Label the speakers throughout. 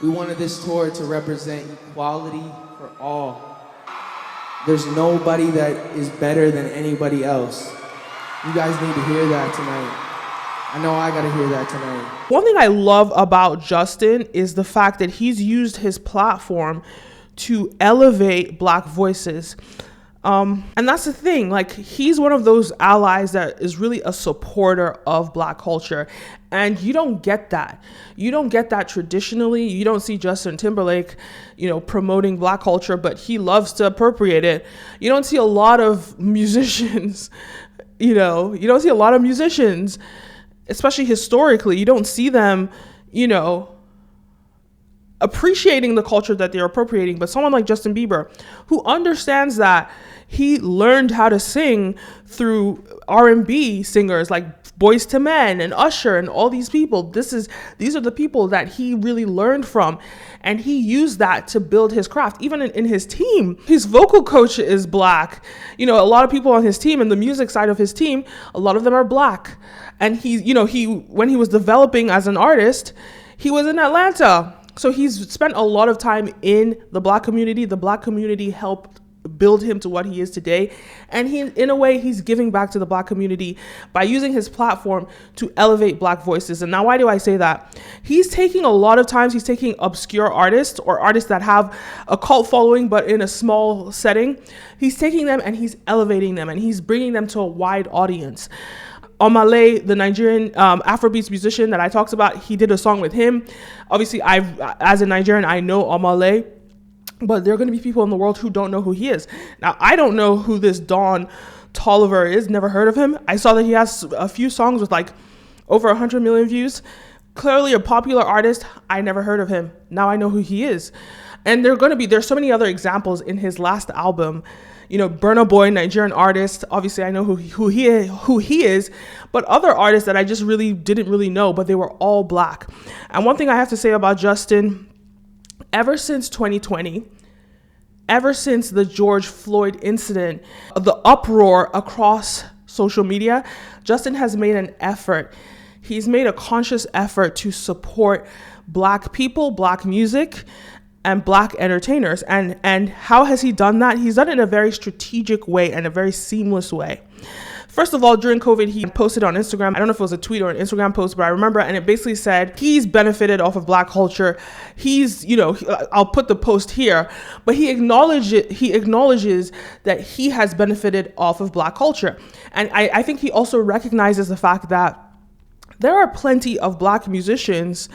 Speaker 1: We wanted this tour to represent equality for all. There's nobody that is better than anybody else. You guys need to hear that tonight. I know I gotta hear that tonight.
Speaker 2: One thing I love about Justin is the fact that he's used his platform to elevate Black voices. And that's the thing, like, he's one of those allies that is really a supporter of Black culture. And you don't get that. You don't get that traditionally. You don't see Justin Timberlake, promoting Black culture, but he loves to appropriate it. You don't see a lot of musicians, you don't see a lot of musicians, especially historically. You don't see them, appreciating the culture that they're appropriating. But someone like Justin Bieber, who understands that he learned how to sing through R&B singers like Boyz II Men and Usher and all these people. These are the people that he really learned from, and he used that to build his craft. Even in his team, his vocal coach is Black. A lot of people on his team and the music side of his team, a lot of them are Black. And he when he was developing as an artist, he was in Atlanta. So he's spent a lot of time in the Black community. The Black community helped build him to what he is today. And in a way, he's giving back to the Black community by using his platform to elevate Black voices. And now, why do I say that? He's taking obscure artists or artists that have a cult following, but in a small setting. He's taking them and he's elevating them and he's bringing them to a wide audience. Omale, the Nigerian Afrobeats musician that I talked about, he did a song with him. Obviously, as a Nigerian, I know Omale, but there are going to be people in the world who don't know who he is. Now, I don't know who this Don Toliver is, never heard of him. I saw that he has a few songs with like over 100 million views. Clearly a popular artist. I never heard of him. Now I know who he is. And there's so many other examples in his last album. Burna Boy, Nigerian artist. Obviously, I know who he is, but other artists that I just really didn't really know, but they were all Black. And one thing I have to say about Justin, ever since 2020, ever since the George Floyd incident, the uproar across social media, Justin has made an effort. He's made a conscious effort to support Black people, Black music, and Black entertainers. And how has he done that? He's done it in a very strategic way and a very seamless way. First of all, during COVID, he posted on Instagram. I don't know if it was a tweet or an Instagram post, but I remember, and it basically said he's benefited off of Black culture. I'll put the post here, but he acknowledges that he has benefited off of Black culture. And I think he also recognizes the fact that there are plenty of Black musicians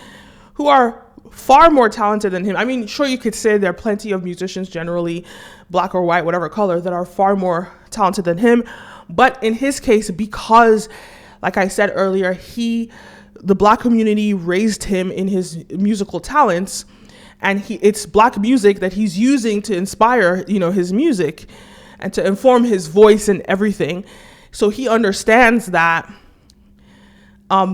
Speaker 2: who are far more talented than him. I mean, sure, you could say there are plenty of musicians generally, Black or white, whatever color, that are far more talented than him. But in his case, because, like I said earlier, the Black community raised him in his musical talents, and it's Black music that he's using to inspire, his music and to inform his voice and everything. So he understands that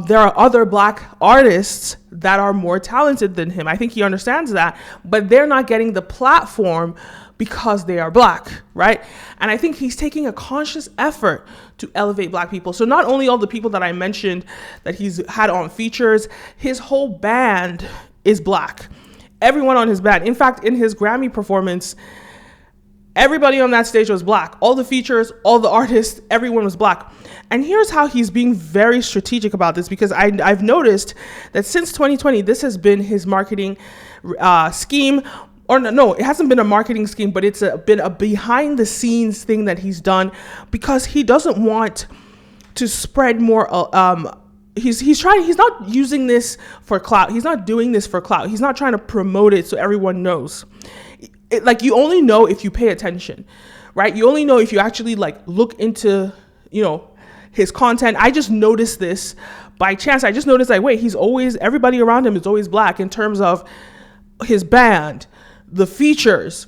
Speaker 2: there are other Black artists that are more talented than him. I think he understands that, but they're not getting the platform because they are Black, right? And I think he's taking a conscious effort to elevate Black people. So not only all the people that I mentioned that he's had on features, his whole band is Black. Everyone on his band. In fact, in his Grammy performance, everybody on that stage was Black. All the features, all the artists, everyone was Black. And here's how he's being very strategic about this, because I've noticed that since 2020, this has been his marketing scheme. Or no, it hasn't been a marketing scheme, but it's been a behind the scenes thing that he's done, because he doesn't want to spread more. He's not using this for clout. He's not doing this for clout. He's not trying to promote it so everyone knows. You only know if you pay attention, right? You only know if you actually look into, his content. I just noticed this by chance. I just noticed wait, everybody around him is always Black in terms of his band, the features.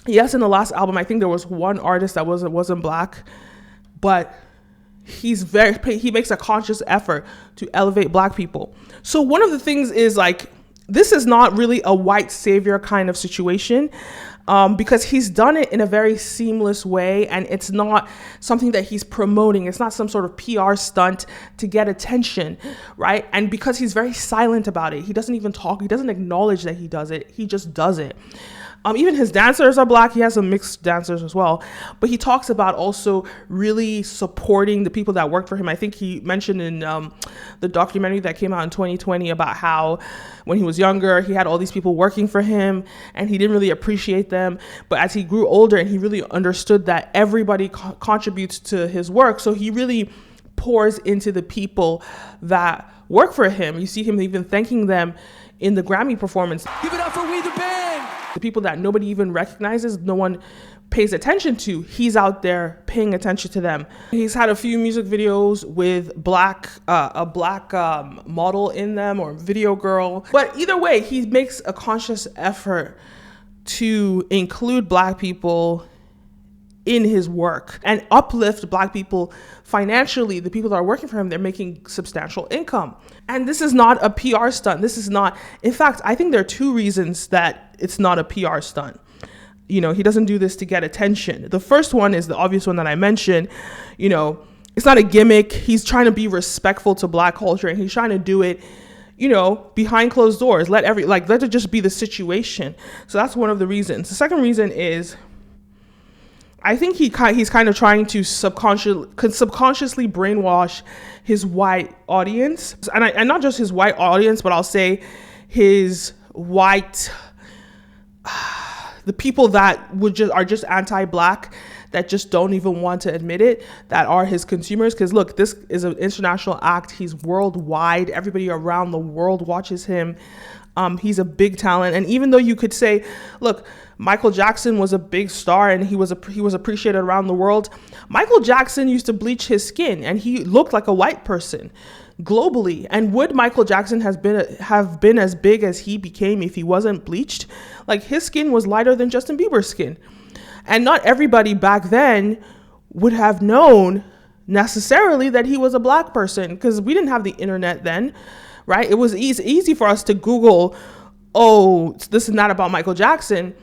Speaker 2: Yes, in the last album, I think there was one artist that wasn't Black, but he makes a conscious effort to elevate Black people. So one of the things is this is not really a white savior kind of situation. because he's done it in a very seamless way, and it's not something that he's promoting. It's not some sort of PR stunt to get attention, right? And because he's very silent about it, he doesn't even talk. He doesn't acknowledge that he does it. He just does it. Even his dancers are black. He has some mixed dancers as well. But he talks about also really supporting the people that worked for him. I think he mentioned in the documentary that came out in 2020 about how when he was younger, he had all these people working for him and he didn't really appreciate them. But as he grew older and he really understood that everybody contributes to his work, so he really pours into the people that work for him. You see him even thanking them in the Grammy performance.
Speaker 3: Give it up for We the Band!
Speaker 2: The people that nobody even recognizes, no one pays attention to, he's out there paying attention to them. He's had a few music videos with a black model in them, or video girl. But either way, he makes a conscious effort to include black people in his work and uplift black people financially. The people that are working for him, they're making substantial income. And this is not a PR stunt. This is not, in fact, I think there are two reasons that it's not a PR stunt. You know, he doesn't do this to get attention. The first one is the obvious one that I mentioned. You know, it's not a gimmick. He's trying to be respectful to black culture, and he's trying to do it, you know, behind closed doors. Let it just be the situation. So that's one of the reasons. The second reason is, I think he's kind of trying to subconsciously brainwash his white audience, and not just his white audience, but I'll say his white, the people that are just anti-black, that just don't even want to admit it, that are his consumers. Because look, this is an international act. He's worldwide. Everybody around the world watches him. He's a big talent. And even though you could say, look, Michael Jackson was a big star and he was appreciated around the world, Michael Jackson used to bleach his skin and he looked like a white person globally. And would Michael Jackson have been as big as he became if he wasn't bleached? Like, his skin was lighter than Justin Bieber's skin. And not everybody back then would have known necessarily that he was a black person, because we didn't have the internet then, right? It was easy for us to Google, oh, this is not about Michael Jackson.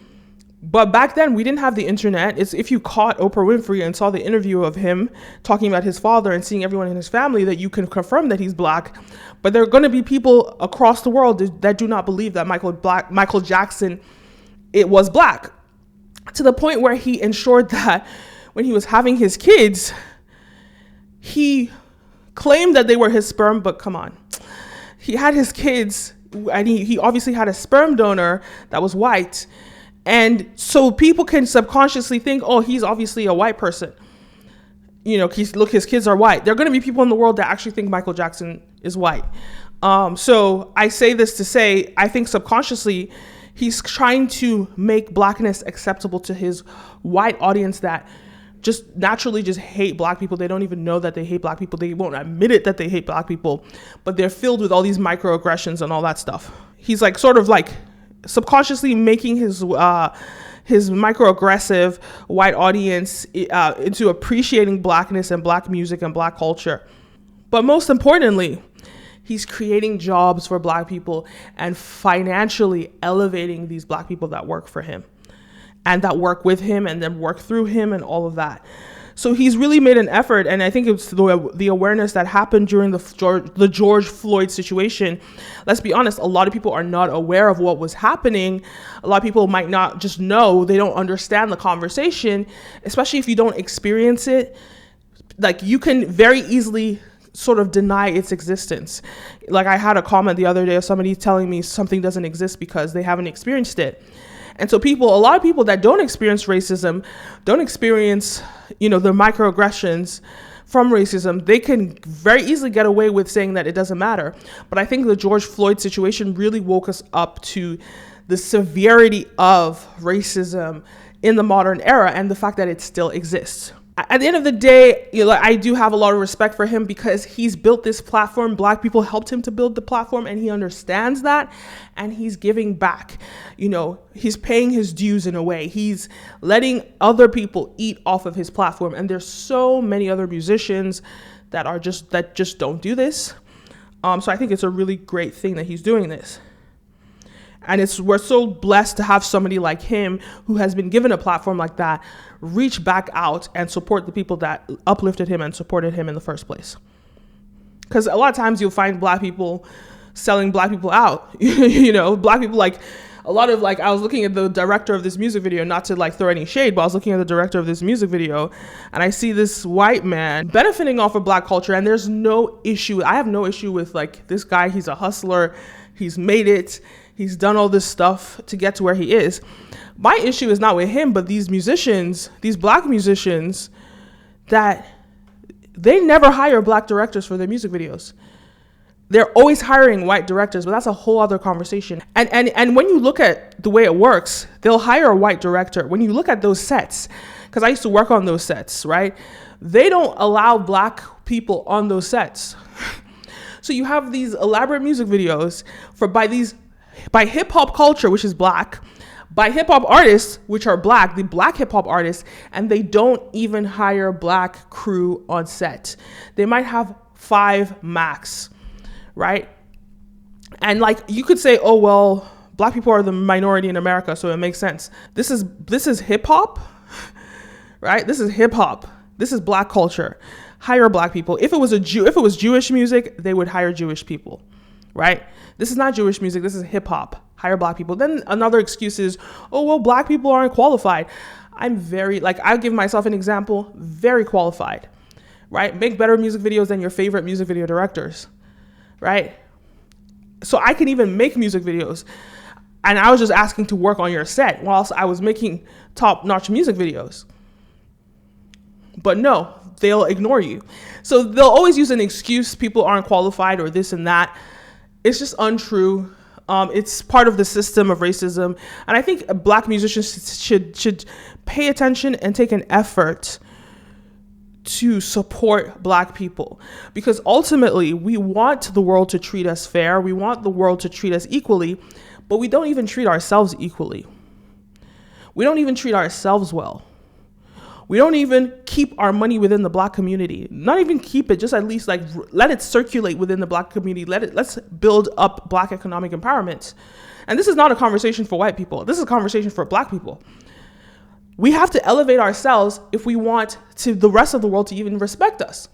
Speaker 2: But back then, we didn't have the internet. It's if you caught Oprah Winfrey and saw the interview of him talking about his father and seeing everyone in his family, that you can confirm that he's black. But there are going to be people across the world that do not believe that Michael Jackson, it was black. To the point where he ensured that when he was having his kids, he claimed that they were his sperm, but come on. He had his kids, and he obviously had a sperm donor that was white. And so people can subconsciously think, oh, he's obviously a white person. You know, look, his kids are white. There are going to be people in the world that actually think Michael Jackson is white. So I say this to say, I think subconsciously, he's trying to make blackness acceptable to his white audience that just naturally just hate black people. They don't even know that they hate black people. They won't admit it that they hate black people, but they're filled with all these microaggressions and all that stuff. He's like sort of like subconsciously making his microaggressive white audience into appreciating blackness and black music and black culture. But most importantly, he's creating jobs for black people and financially elevating these black people that work for him and that work with him and then work through him and all of that. So he's really made an effort, and I think it's the awareness that happened during the George Floyd situation. Let's be honest, a lot of people are not aware of what was happening. A lot of people might not just know, they don't understand the conversation, especially if you don't experience it. Like, you can very easily sort of deny its existence. Like, I had a comment the other day of somebody telling me something doesn't exist because they haven't experienced it. And so a lot of people that don't experience racism, don't experience, the microaggressions from racism, they can very easily get away with saying that it doesn't matter. But I think the George Floyd situation really woke us up to the severity of racism in the modern era and the fact that it still exists. At the end of the day, I do have a lot of respect for him because he's built this platform. Black people helped him to build the platform, and he understands that, and he's giving back. He's paying his dues in a way. He's letting other people eat off of his platform, and there's so many other musicians that just don't do this. So I think it's a really great thing that he's doing this. And we're so blessed to have somebody like him who has been given a platform like that reach back out and support the people that uplifted him and supported him in the first place. Because a lot of times you'll find black people selling black people out. Black people, like a lot of, like, I was looking at the director of this music video, not to like throw any shade, but I was looking at the director of this music video and I see this white man benefiting off of black culture, and there's no issue. I have no issue with, like, this guy. He's a hustler. He's made it. He's done all this stuff to get to where he is. My issue is not with him, but these musicians, these black musicians, that they never hire black directors for their music videos. They're always hiring white directors, but that's a whole other conversation. And when you look at the way it works, they'll hire a white director. When you look at those sets, because I used to work on those sets, right? They don't allow black people on those sets. So you have these elaborate music videos by hip hop culture, which is black, by hip hop artists, which are black, the black hip hop artists, and they don't even hire black crew on set. They might have 5 max, right? And like, you could say, oh, well, black people are the minority in America, so it makes sense. This is hip hop, right? This is hip hop. This is black culture. Hire black people. If it was Jewish music, they would hire Jewish people, right? This is not Jewish music. This is hip hop. Hire black people. Then another excuse is, oh, well, black people aren't qualified. I'm I'll give myself an example, very qualified, right? Make better music videos than your favorite music video directors, right? So I can even make music videos. And I was just asking to work on your set whilst I was making top-notch music videos. But no, they'll ignore you. So they'll always use an excuse, people aren't qualified or this and that. It's just untrue. It's part of the system of racism. And I think black musicians should pay attention and take an effort to support black people, because ultimately we want the world to treat us fair. We want the world to treat us equally, but we don't even treat ourselves equally. We don't even treat ourselves well. We don't even keep our money within the black community. Not even keep it, just at least like let it circulate within the black community. Let's build up black economic empowerment. And this is not a conversation for white people. This is a conversation for black people. We have to elevate ourselves if we want the rest of the world to even respect us.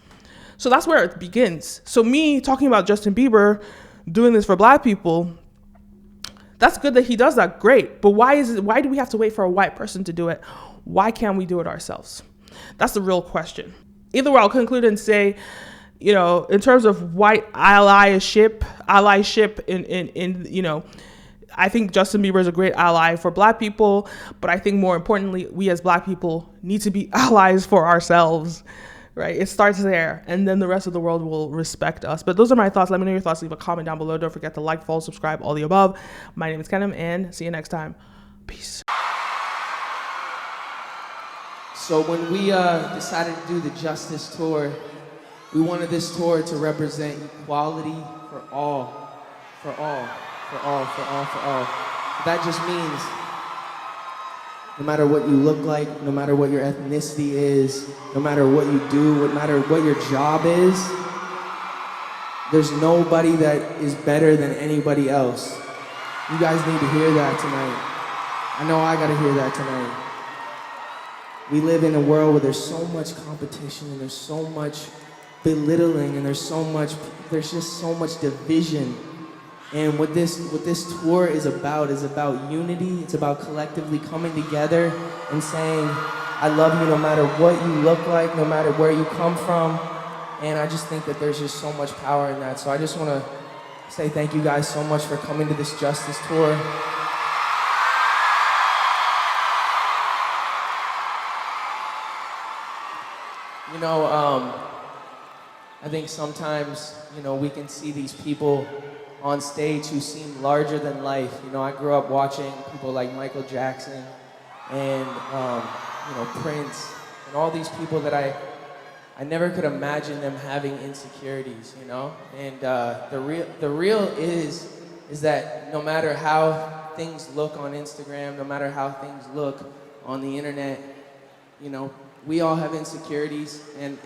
Speaker 2: So that's where it begins. So me talking about Justin Bieber doing this for black people, that's good that he does that, great. But why do we have to wait for a white person to do it? Why can't we do it ourselves? That's the real question. Either way, I'll conclude and say, in terms of white allyship in I think Justin Bieber is a great ally for black people, but I think more importantly, we as black people need to be allies for ourselves, right? It starts there, and then the rest of the world will respect us. But those are my thoughts. Let me know your thoughts. Leave a comment down below. Don't forget to like, follow, subscribe, all the above. My name is Kenim, and see you next time. Peace.
Speaker 1: So when we decided to do the Justice Tour, we wanted this tour to represent equality for all, for all. That just means no matter what you look like, no matter what your ethnicity is, no matter what you do, no matter what your job is, there's nobody that is better than anybody else. You guys need to hear that tonight. I know I gotta hear that tonight. We live in a world where there's so much competition and there's so much belittling and there's just so much division. And what this tour is about unity. It's about collectively coming together and saying, I love you no matter what you look like, no matter where you come from. And I just think that there's just so much power in that. So I just want to say thank you guys so much for coming to this Justice Tour. I think sometimes, we can see these people on stage who seem larger than life. I grew up watching people like Michael Jackson and, Prince and all these people that I never could imagine them having insecurities, And the real is that no matter how things look on Instagram, no matter how things look on the internet, we all have insecurities, and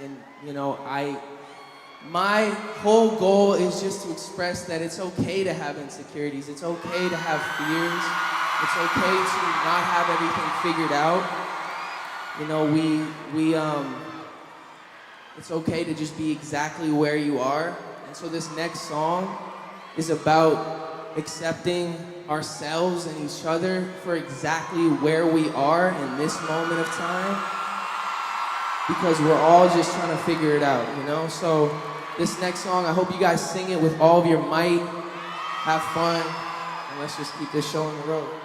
Speaker 1: My whole goal is just to express that it's okay to have insecurities. It's okay to have fears. It's okay to not have everything figured out. You know, it's okay to just be exactly where you are. And so this next song is about accepting ourselves and each other for exactly where we are in this moment of time. Because we're all just trying to figure it out, you know? So this next song, I hope you guys sing it with all of your might. Have fun, and let's just keep this show on the road.